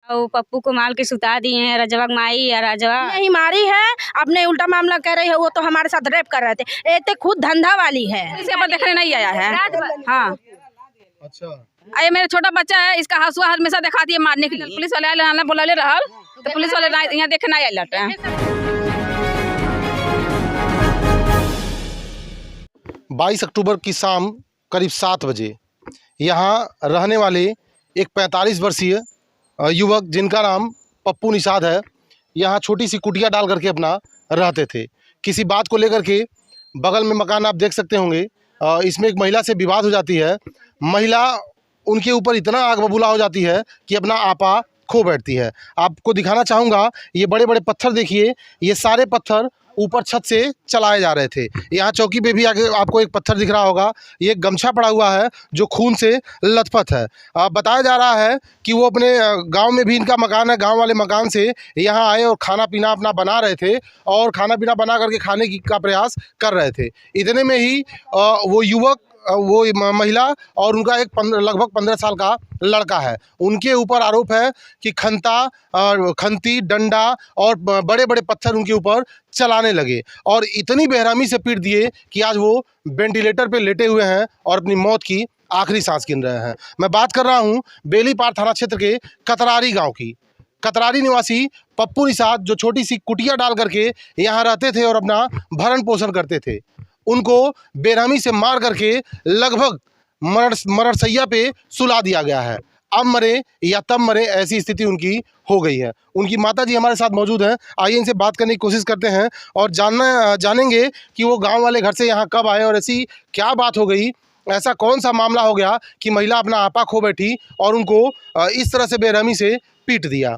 और पप्पू को मार के सुता दिए हैं। रजवा माई और रजवा नहीं मारी है, अपने उल्टा मामला कह रही है। वो तो हमारे साथ रेप कर रहे थे। ये तो खुद धंधा वाली है, इसके ऊपर देखने नहीं आया है। हाँ अच्छा, ये मेरा छोटा बच्चा है, इसका हंसुआ हमेशा दिखाती है मारने के लिए। पुलिस वाले आए बोला ले रहा तो पुलिस वाले यहाँ देखे नहीं आए लटे। 22 अक्टूबर की शाम करीब 7 बजे यहाँ रहने वाले एक 45 वर्षीय युवक जिनका नाम पप्पू निषाद है, यहाँ छोटी सी कुटिया डाल करके अपना रहते थे। किसी बात को लेकर के बगल में मकान आप देख सकते होंगे, इसमें एक महिला से विवाद हो जाती है। महिला उनके ऊपर इतना आग बबूला हो जाती है कि अपना आपा खो बैठती है। आपको दिखाना चाहूँगा, ये बड़े बड़े पत्थर देखिए, ये सारे पत्थर ऊपर छत से चलाए जा रहे थे। यहाँ चौकी पे भी आगे आपको एक पत्थर दिख रहा होगा, ये गमछा पड़ा हुआ है जो खून से लथपथ है। बताया जा रहा है कि वो अपने गांव में भी इनका मकान है, गांव वाले मकान से यहाँ आए और खाना पीना अपना बना रहे थे और खाना पीना बना करके खाने का प्रयास कर रहे थे। इतने में ही वो युवक, वो महिला और उनका एक लगभग 15 साल का लड़का है, उनके ऊपर आरोप है कि खंती डंडा और बड़े बड़े पत्थर उनके ऊपर चलाने लगे और इतनी बेरहमी से पीट दिए कि आज वो वेंटिलेटर पे लेटे हुए हैं और अपनी मौत की आखिरी सांस गिन रहे हैं। मैं बात कर रहा हूँ बेलीपार थाना क्षेत्र के कतरारी गाँव की। कतरारी निवासी पप्पू निषाद जो छोटी सी कुटिया डाल करके यहाँ रहते थे और अपना भरण पोषण करते थे, उनको बेरहमी से मार करके लगभग मरड़सैया पे सुला दिया गया है। अब मरे या तब मरे ऐसी स्थिति उनकी हो गई है। उनकी माताजी हमारे साथ मौजूद हैं, आइए इनसे बात करने की कोशिश करते हैं और जानेंगे कि वो गांव वाले घर से यहाँ कब आए और ऐसी क्या बात हो गई, ऐसा कौन सा मामला हो गया कि महिला अपना आपा खो बैठी और उनको इस तरह से बेरहमी से पीट दिया।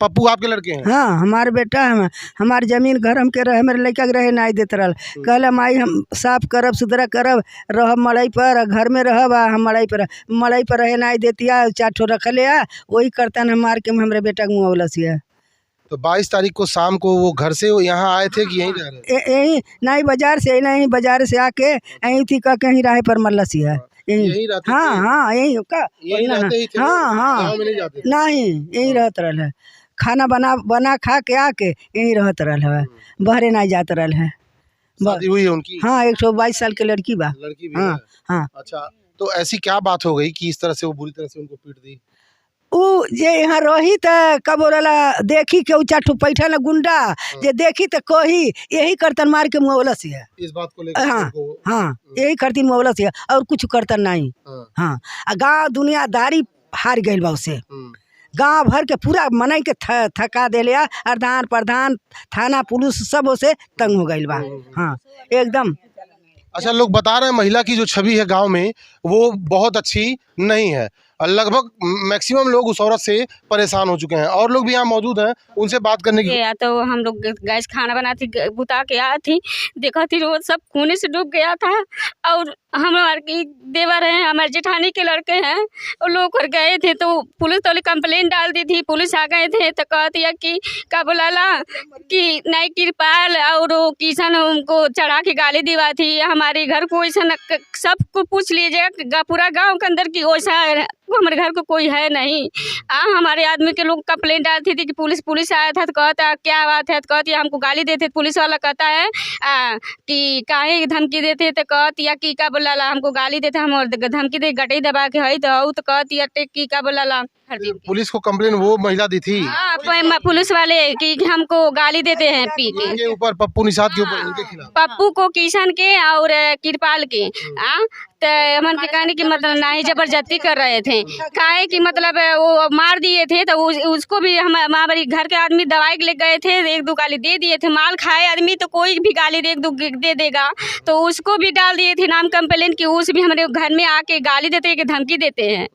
पप्पू आपके लड़के हैं? हाँ, हमारे बेटा है। हमारी जमीन घर हमके रहे, मेरे लड़का के रहे नहीं देते रहल। कहला माई हम साफ करब सुधरा करब, रहब मड़ई पर, घर में रहब, हम मड़ई पर रहे नहीं देती है। 4 ठो रखले है, वही करतन हम मार के हमारे बेटा को मुआवलस है। तो 22 तारीख को शाम को वो घर से यहाँ आए थे कि यहीं रह रहे? यहीं नहीं, बाजार से नहीं, बाजार से आके यहीं थी कह कहीं रहे पर मरलस है। यहीं रहते हाँ थे? हाँ, यहीं का यहीं रहते ही थे? हाँ हाँ, गाँव में नहीं जाते थे? नहीं, यहीं रहते रहे। खाना बना खा के आके यहीं रहते रहे, बहरे नहीं जाते रहे। शादी हुई है उनकी? हाँ, 122 साल की लड़की बा। लड़की भी हाँ है? हाँ। अच्छा, तो ऐसी क्या बात हो गई कि इस तरह से वो बुरी तरह से उनको पीट दी? उ जे यहाँ रही तो कब बोला देखी के 4 ठो पैठा न गुंडा जे देखी तो कही यही करतन मार के मुआवलस है। इस बात को लेकर हाँ उनको? हाँ, यही करती मुआवलस है और कुछ करतन नहीं। हाँ, गाँव दुनियादारी हार गई बा उसे। गांव भर के पूरा मनई के थका दे लिया, अर्धान प्रधान थाना पुलिस सब उसे तंग हो गई बा। हाँ एकदम। अच्छा, लोग बता रहे हैं महिला की जो छवि है गांव में वो बहुत अच्छी नहीं है। लगभग मैक्सिमम लोग उस औरत से परेशान हो चुके हैं और लोग भी यहाँ मौजूद हैं, उनसे बात करने की। या तो हम लोग गैस खाना बनाती बुता के आई थी, देखा थी रोज सब खून से डूब गया था और हमारे की देवर हैं, हमारे जेठानी के लड़के हैं, वो लोग कर गए थे तो पुलिस तो कंप्लेंट डाल दी थी। पुलिस आ गए थे तो कहती है कि का बोला कि नहीं कृपाल और किशन उनको चढ़ा के गाली दिवा थी। हमारे घर को ऐसा सबको पूछ लीजिएगा पूरा गाँव के अंदर की वैसा हमारे घर को कोई है नहीं। हमारे आदमी के लोग कंप्लेंट डालती थी कि पुलिस आया था तो कहता क्या बात है, तो कहती है हमको गाली देते। पुलिस वाला कहता है कि काहे धमकी देते, तो कहती है कि का बोला हमको गाली देते, हम धमकी दे गटई दबा के है तो कहती है कि का बोला। पुलिस को कंप्लेंट वो महिला दी थी? पुलिस वाले कि हमको गाली देते हैं पी के ऊपर, पप्पू निषाद के ऊपर, उनके खिलाफ? पप्पू को, किशन के और कृपाल के। तो हमन के कहने की मतलब ना ही जबरदस्ती कर रहे थे, काहे कि मतलब वो मार दिए थे तो उसको भी हमारे घर के आदमी दवाई ले गए थे, 1-2 गाली दे दिए थे। माल खाए आदमी तो कोई भी गाली 1-2 दे देगा, तो उसको भी डाल दिए थे नाम कंप्लेंट की। उस भी हमारे घर में आके गाली देते हैं कि धमकी देते हैं।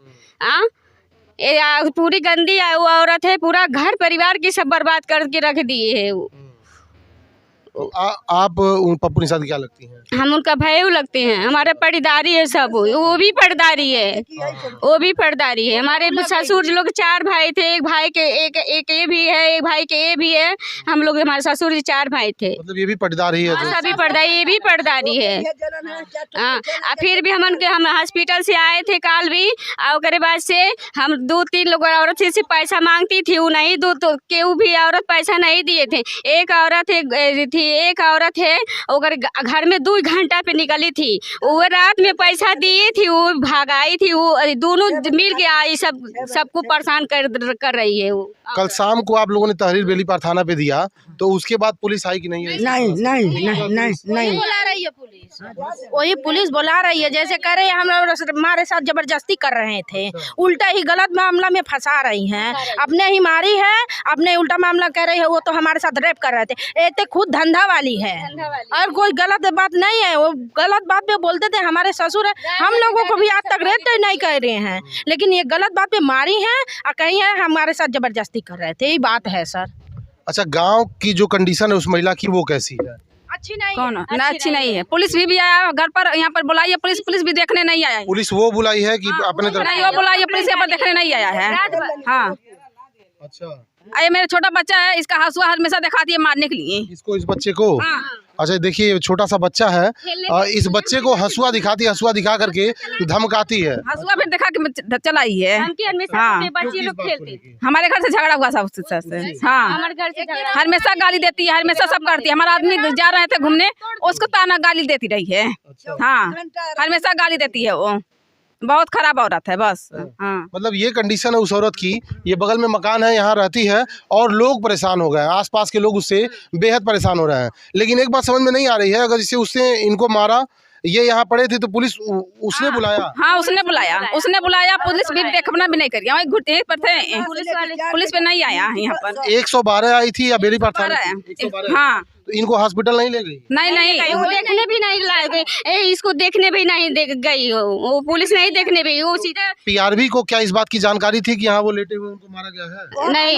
पूरी गंदी वो औरत है, पूरा घर परिवार की सब बर्बाद करके रख दिए है। तो आप उन पप्पू निषाद क्या लगती हैं? हम उनका भाई लगते हैं, हमारे पर्दारी है सब, वो भी पर्दारी है, वो भी पर्दारी है। हमारे ससुर लोग 4 भाई थे, एक भाई के एक ये भी है, एक भाई के ये भी है। हम लोग हमारे ससुर जी 4 भाई थे। मतलब ये भी पटदारी है? हाँ, सभी पर्दारी, ये भी पर्दारी है। हाँ, फिर भी हम हॉस्पिटल से आए थे काल भी, और उसके बाद से हम 2-3 लोग औरत से पैसा मांगती थी, वो नहीं दो तो केहू भी औरत पैसा नहीं दिए थे। एक औरत है ओकर घर में 2 घंटा पे निकली थी, वो रात में पैसा दिए थी, वो भागाई थी, वो दोनों मिल के आई सबको परेशान कर रही है वो। कल शाम को आप लोगों ने तहरीर बेलीपार थाना पे दिया, तो उसके बाद पुलिस आई कि नहीं आई? नहीं बुला रही है पुलिस, वही पुलिस बुला रही है, जैसे कह रहे हैं हम लोग हमारे साथ जबरदस्ती कर रहे थे, उल्टा ही गलत मामला में फंसा रही हैं। अपने ही मारी है, अपने उल्टा मामला कह रही है, वो तो हमारे साथ रेप कर रहे थे। ये तो खुद धंधा वाली है और कोई गलत बात नहीं है। वो गलत बात पे बोलते थे, हमारे ससुर है, हम लोगों को भी आज तक रेप तो नहीं कर रहे हैं, लेकिन ये गलत बात पे मारी है और कहीं है हमारे साथ जबरदस्ती कर रहे थे, यही बात है सर। अच्छा, गांव की जो कंडीशन है उस महिला की वो कैसी है? अच्छी नहीं कौन ना अच्छी नहीं है। पुलिस भी आया घर पर, यहाँ पर बुलाई है पुलिस भी देखने नहीं आया है। पुलिस वो बुलाई है कि अपने तरफ? नहीं, वो बुलाई है पुलिस, यहाँ पर देखने नहीं आया है। हाँ, अच्छा, ये मेरा छोटा बच्चा है, इसका हंसुआ हमेशा दिखाती है मारने के लिए। इसको, इस बच्चे को? अच्छा, देखिए छोटा सा बच्चा है, इस बच्चे को हंसुआ दिखा करके धमकाती है। हंसुआ फिर दिखा के चलाई है। हाँ, बच्चे लोग खेलते थे, हमारे घर से झगड़ा हुआ सब से। हाँ, हमारे घर से झगड़ा। हमेशा गाली देती है, हमेशा सब करती है। हमारा आदमी जा रहे थे घूमने, उसको ताना गाली देती रही है। हाँ, हमेशा गाली देती है, वो बहुत खराब औरत है बस। हाँ, मतलब ये कंडीशन है उस औरत की। ये बगल में मकान है, यहाँ रहती है और लोग परेशान हो गए हैं, आसपास के लोग उससे बेहद परेशान हो रहे हैं। लेकिन एक बात समझ में नहीं आ रही है, अगर जैसे उसने इनको मारा, ये यहाँ पड़े थे, तो पुलिस उसने बुलाया? हाँ, उसने बुलाया, पुलिस भी देखना भी नहीं करी, वहीं घुटे पर थे, पुलिस पे नहीं आया यहाँ पर। 112 आई थी या बेलीपार थाना? हाँ, तो इनको हॉस्पिटल नहीं ले गई? नहीं, वो देखने भी नहीं लाए गए, इसको देखने भी नहीं गई, वो पुलिस नहीं देखने भी, वो सीधा। पीआरबी को क्या इस बात की जानकारी थी कि यहाँ वो लेटे हुए उनको मारा गया है? नहीं,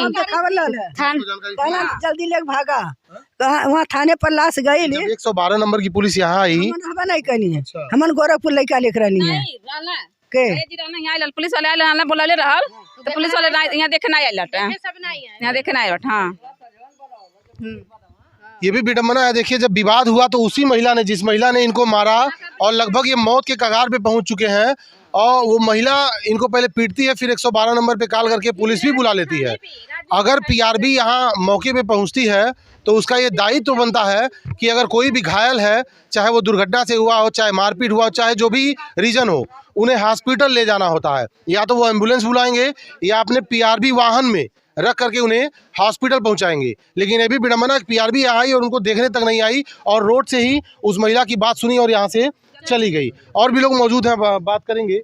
जल्दी ले भागा, वहाँ थाने पर लाश गई। 112 नंबर की पुलिस यहाँ आई, नहीं करनी है, हमन गोरखपुर लड़का लेकर रही है के पुलिस वाले बोला रहल, तो पुलिस वाले यहाँ देखना यहाँ देखना आए। हाँ, ये भी विडम्बना है। देखिए, जब विवाद हुआ तो उसी महिला ने, जिस महिला ने इनको मारा और लगभग ये मौत के कगार पे पहुंच चुके हैं, और वो महिला इनको पहले पीटती है, फिर 112 नंबर पे कॉल करके पुलिस भी बुला लेती है। अगर पीआरबी यहाँ मौके पे पहुंचती है तो उसका ये दायित्व तो बनता है कि अगर कोई भी घायल है, चाहे वो दुर्घटना से हुआ हो, चाहे मारपीट हुआ हो, चाहे जो भी रीजन हो, उन्हें हॉस्पिटल ले जाना होता है। या तो वो एम्बुलेंस बुलाएंगे या अपने पीआरबी वाहन में रख करके उन्हें हॉस्पिटल पहुंचाएंगे। लेकिन ये भी विडम्बना, पीआरबी आई और उनको देखने तक नहीं आई और रोड से ही उस महिला की बात सुनी और यहाँ से चली गई। और भी लोग मौजूद हैं, बात करेंगे।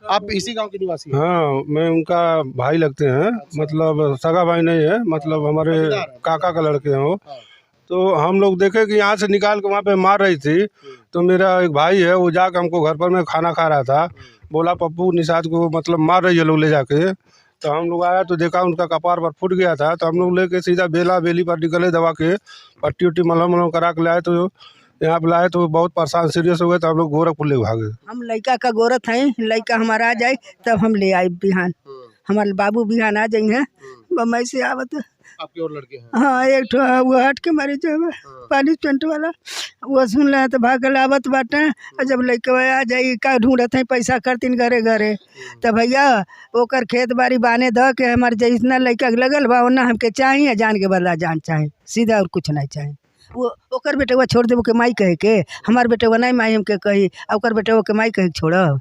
आप इसी गांव के निवासी हैं? हाँ, मैं उनका भाई लगते हैं, मतलब सगा भाई नहीं है, मतलब हमारे काका का लड़के हैं वो। तो हम लोग देखे कि यहाँ से निकाल के वहाँ पे मार रही थी, तो मेरा एक भाई है, वो जाकर हमको घर पर में खाना खा रहा था, बोला पप्पू निषाद को मतलब मार रही है लोग ले जाके। तो हम लोग आया तो देखा उनका कपार पर फूट गया था, तो हम लोग लेके सीधा बेली पर निकले, दवा के पट्टी उट्टी मलहम करा के लाए, तो यहाँ पे लाए तो बहुत परेशान सीरियस हो गए, तो हम लोग गोरखपुर ले भागे। हम लड़का का गोरत हैं, लड़का हमारा आ जाए तब हम ले आए बिहान, हमारे बाबू बिहान आ जाएंगे बम्बई से आवत। आपके और लड़के हैं? हाँ, एक ठो वो हट के मारे जो पालिस पेंट वाला, वो सुन रहे तो भागल आवत बाटे। और जब लड़के आ जाए का ढूंढत है पैसा करतीन घरे घरे, तब भैया ओकर खेत बाड़ी बाने द के हमारे जितना लड़का लगल बा ओना हमके चाहिए, जान के बदला जान चाहिए, सीधा और कुछ नहीं चाहिए। वो ओकर बेटे छोड़ देबो के माई कहे के, हमार बेटे नहीं माई हमके कही, ओकर बेटे के माई कहे छोड़ब।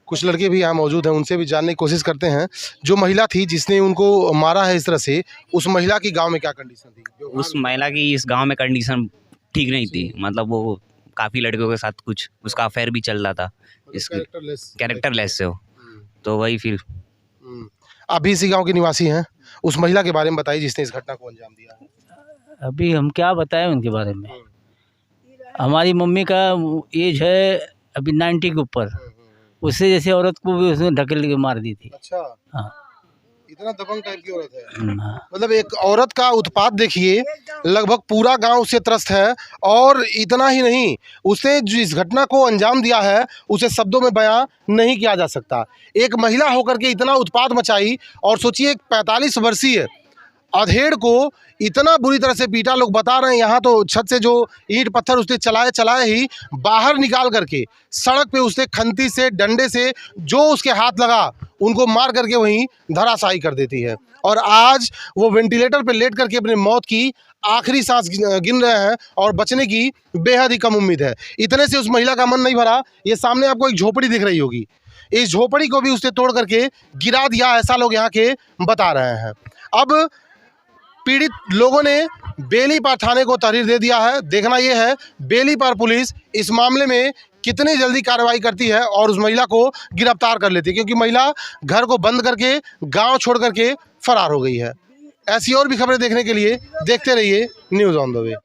कुछ लड़के भी यहाँ मौजूद हैं, उनसे भी जानने की कोशिश करते हैं। जो महिला थी जिसने उनको मारा है इस तरह से, उस महिला की गांव में क्या कंडीशन थी? उस महिला की इस गांव में कंडीशन ठीक नहीं थी, मतलब वो काफ़ी लड़कियों के साथ कुछ उसका अफेयर भी चल रहा था, इसके कैरेक्टरलेस से हो, तो वही फिर। आप भी इसी गाँव के निवासी हैं, उस महिला के बारे में बताइए जिसने इस घटना को अंजाम दिया है। अभी हम क्या बताएं उनके बारे में। हमारी मम्मी का एज है अभी 90 के ऊपर, उससे जैसे औरत को भी उसने ढकेल के मार दी थी। अच्छा, हाँ, इतना दबंग टाइप की औरत है। हाँ। मतलब एक औरत का उत्पात देखिए लगभग पूरा गांव उससे त्रस्त है। और इतना ही नहीं, उसने जिस घटना को अंजाम दिया है उसे शब्दों में बयां नहीं किया जा सकता। एक महिला होकर के इतना उत्पात मचाई, और सोचिए एक 45 वर्षीय अधेड़ को इतना बुरी तरह से पीटा। लोग बता रहे हैं यहाँ तो छत से जो ईंट पत्थर उसने चलाए ही बाहर निकाल करके सड़क पे उसने खंती से, डंडे से जो उसके हाथ लगा उनको मार करके वहीं धराशायी कर देती है। और आज वो वेंटिलेटर पे लेट करके अपनी मौत की आखिरी सांस गिन रहे हैं और बचने की बेहद ही कम उम्मीद है। इतने से उस महिला का मन नहीं भरा। ये सामने आपको एक झोपड़ी दिख रही होगी, इस झोपड़ी को भी उसने तोड़ करके गिरा दिया, ऐसा लोग यहाँ के बता रहे हैं। अब पीड़ित लोगों ने बेलीपार थाने को तहरीर दे दिया है। देखना यह है बेलीपार पुलिस इस मामले में कितनी जल्दी कार्रवाई करती है और उस महिला को गिरफ्तार कर लेती है, क्योंकि महिला घर को बंद करके गांव छोड़ करके फरार हो गई है। ऐसी और भी खबरें देखने के लिए देखते रहिए न्यूज़ ऑन द वे।